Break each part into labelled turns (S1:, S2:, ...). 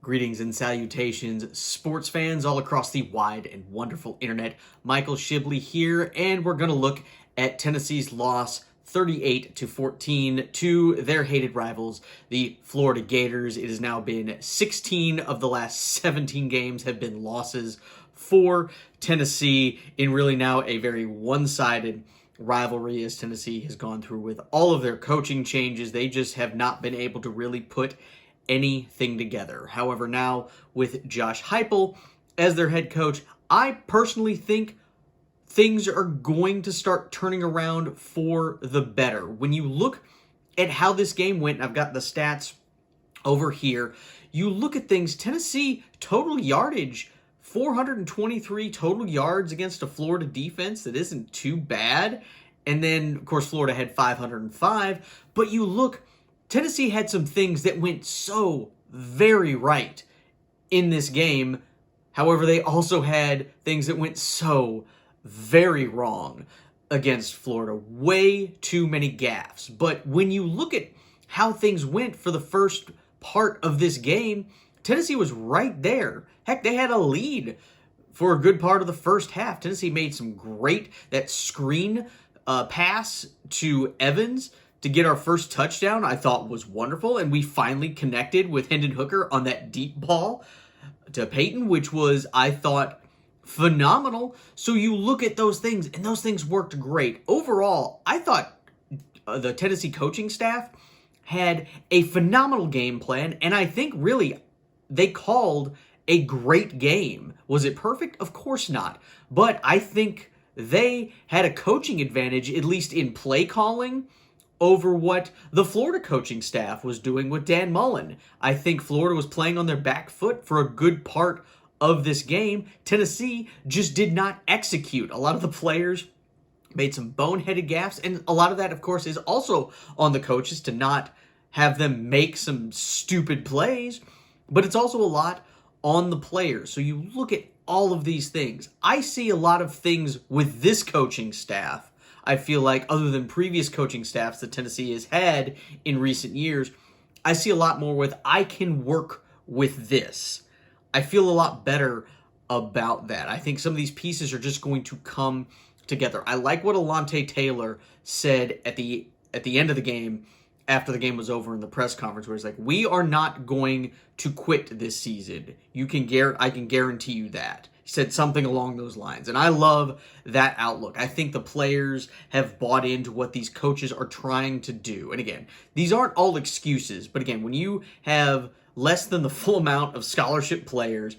S1: Greetings and salutations, sports fans all across the wide and wonderful internet. Michael Shibley here, and we're going to look at Tennessee's loss 38-14 to their hated rivals, the Florida Gators. It has now been 16 of the last 17 games have been losses for Tennessee in really now a very one-sided rivalry as Tennessee has gone through with all of their coaching changes. They just have not been able to really put anything together. However, now with Josh Heupel as their head coach, I personally think things are going to start turning around for the better. When you look at how this game went, I've got the stats over here. You look at things, Tennessee total yardage, 423 total yards against a Florida defense that isn't too bad. And then, of course, Florida had 505. But you look, Tennessee had some things that went so very right in this game. However, they also had things that went so very wrong against Florida. Way too many gaffes. But when you look at how things went for the first part of this game, Tennessee was right there. Heck, they had a lead for a good part of the first half. Tennessee made some that screen pass to Evans to get our first touchdown, I thought was wonderful. And we finally connected with Hendon Hooker on that deep ball to Peyton, which was, I thought, phenomenal. So you look at those things, and those things worked great. Overall, I thought the Tennessee coaching staff had a phenomenal game plan, and I think really they called a great game. Was it perfect? Of course not. But I think they had a coaching advantage, at least in play calling, over what the Florida coaching staff was doing with Dan Mullen. I think Florida was playing on their back foot for a good part of this game. Tennessee just did not execute. A lot of the players made some boneheaded gaffes, and a lot of that, of course, is also on the coaches to not have them make some stupid plays, but it's also a lot on the players. So you look at all of these things. I see a lot of things with this coaching staff, I feel like, other than previous coaching staffs that Tennessee has had in recent years, I see a lot more with, I can work with this. I feel a lot better about that. I think some of these pieces are just going to come together. I like what Alontae Taylor said at the end of the game, after the game was over in the press conference, where he's like, we are not going to quit this season. I can guarantee you that. He said something along those lines. And I love that outlook. I think the players have bought into what these coaches are trying to do. And again, these aren't all excuses. But again, when you have less than the full amount of scholarship players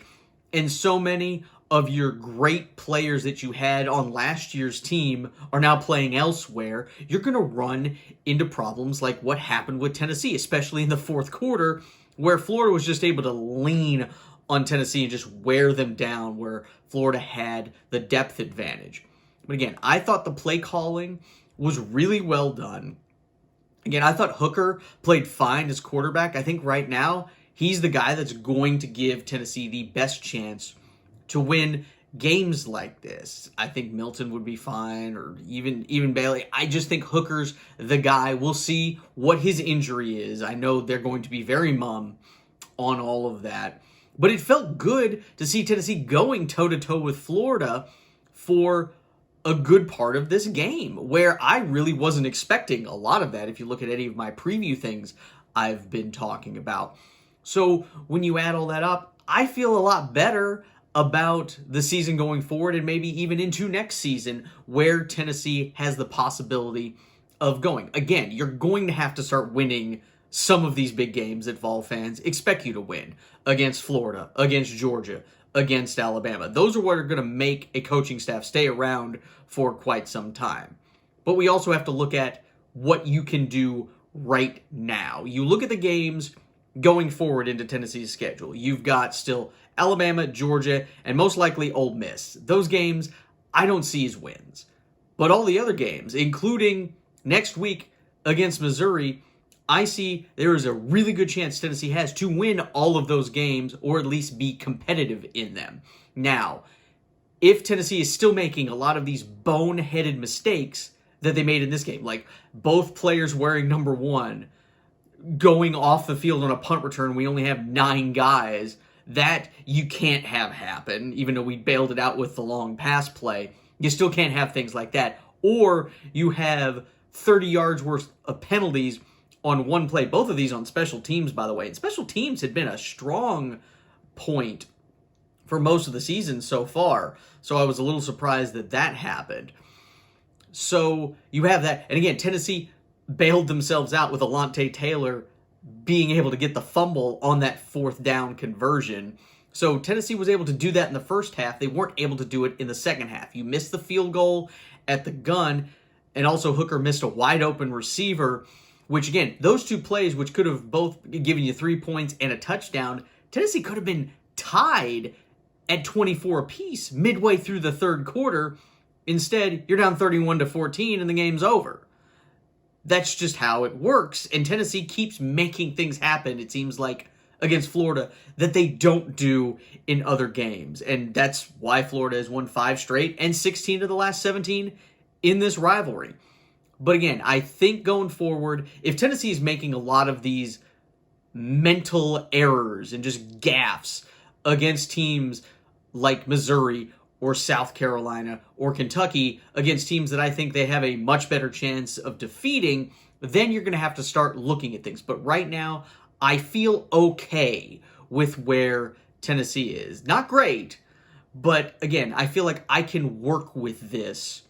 S1: and so many of your great players that you had on last year's team are now playing elsewhere, you're going to run into problems like what happened with Tennessee, especially in the fourth quarter, where Florida was just able to lean on Tennessee and just wear them down, where Florida had the depth advantage. But again, I thought the play calling was really well done. Again, I thought Hooker played fine as quarterback. I think right now he's the guy that's going to give Tennessee the best chance to win games like this. I think Milton would be fine, or even Bailey. I just think Hooker's the guy. We'll see what his injury is. I know they're going to be very mum on all of that. But it felt good to see Tennessee going toe-to-toe with Florida for a good part of this game, where I really wasn't expecting a lot of that if you look at any of my preview things I've been talking about. So when you add all that up, I feel a lot better about the season going forward, and maybe even into next season, where Tennessee has the possibility of going. Again, you're going to have to start winning some of these big games that Vol fans expect you to win, against Florida, against Georgia, against Alabama. Those are what are going to make a coaching staff stay around for quite some time. But we also have to look at what you can do right now. You look at the games going forward into Tennessee's schedule. You've got still Alabama, Georgia, and most likely Ole Miss. Those games I don't see as wins. But all the other games, including next week against Missouri, I see there is a really good chance Tennessee has to win all of those games, or at least be competitive in them. Now, if Tennessee is still making a lot of these boneheaded mistakes that they made in this game, like both players wearing number 1, going off the field on a punt return. We only have 9 guys. That you can't have happen, even though we bailed it out with the long pass play. You still can't have things like that. Or you have 30 yards worth of penalties on one play. Both of these on special teams, by the way. And special teams had been a strong point for most of the season so far. So I was a little surprised that that happened. So you have that. And again, Tennessee bailed themselves out with Alontae Taylor being able to get the fumble on that 4th down conversion. So Tennessee was able to do that in the first half. They weren't able to do it in the second half. You missed the field goal at the gun, and also Hooker missed a wide open receiver, which again, those 2 plays, which could have both given you 3 points and a touchdown, Tennessee could have been tied at 24 apiece midway through the 3rd quarter. Instead, you're down 31-14 and the game's over. That's just how it works. And Tennessee keeps making things happen, it seems like, against Florida that they don't do in other games. And that's why Florida has won 5 straight and 16 of the last 17 in this rivalry. But again, I think going forward, if Tennessee is making a lot of these mental errors and just gaffes against teams like Missouri or South Carolina or Kentucky, against teams that I think they have a much better chance of defeating, then you're going to have to start looking at things. But right now, I feel okay with where Tennessee is. Not great, but again, I feel like I can work with this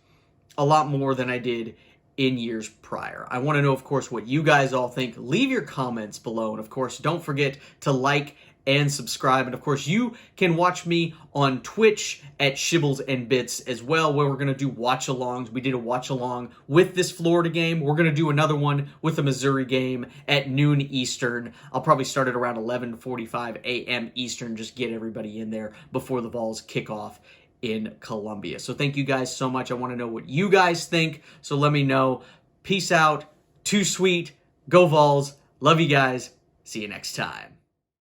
S1: a lot more than I did in years prior. I want to know, of course, what you guys all think. Leave your comments below. And of course, don't forget to like and subscribe. And of course, you can watch me on Twitch at Shibbles and Bits as well, where we're going to do watch-alongs. We did a watch-along with this Florida game. We're going to do another one with the Missouri game at noon Eastern. I'll probably start at around 11:45 a.m. Eastern, just get everybody in there before the Vols kick off in Columbia. So thank you guys so much. I want to know what you guys think, so let me know. Peace out. Too sweet. Go Vols. Love you guys. See you next time.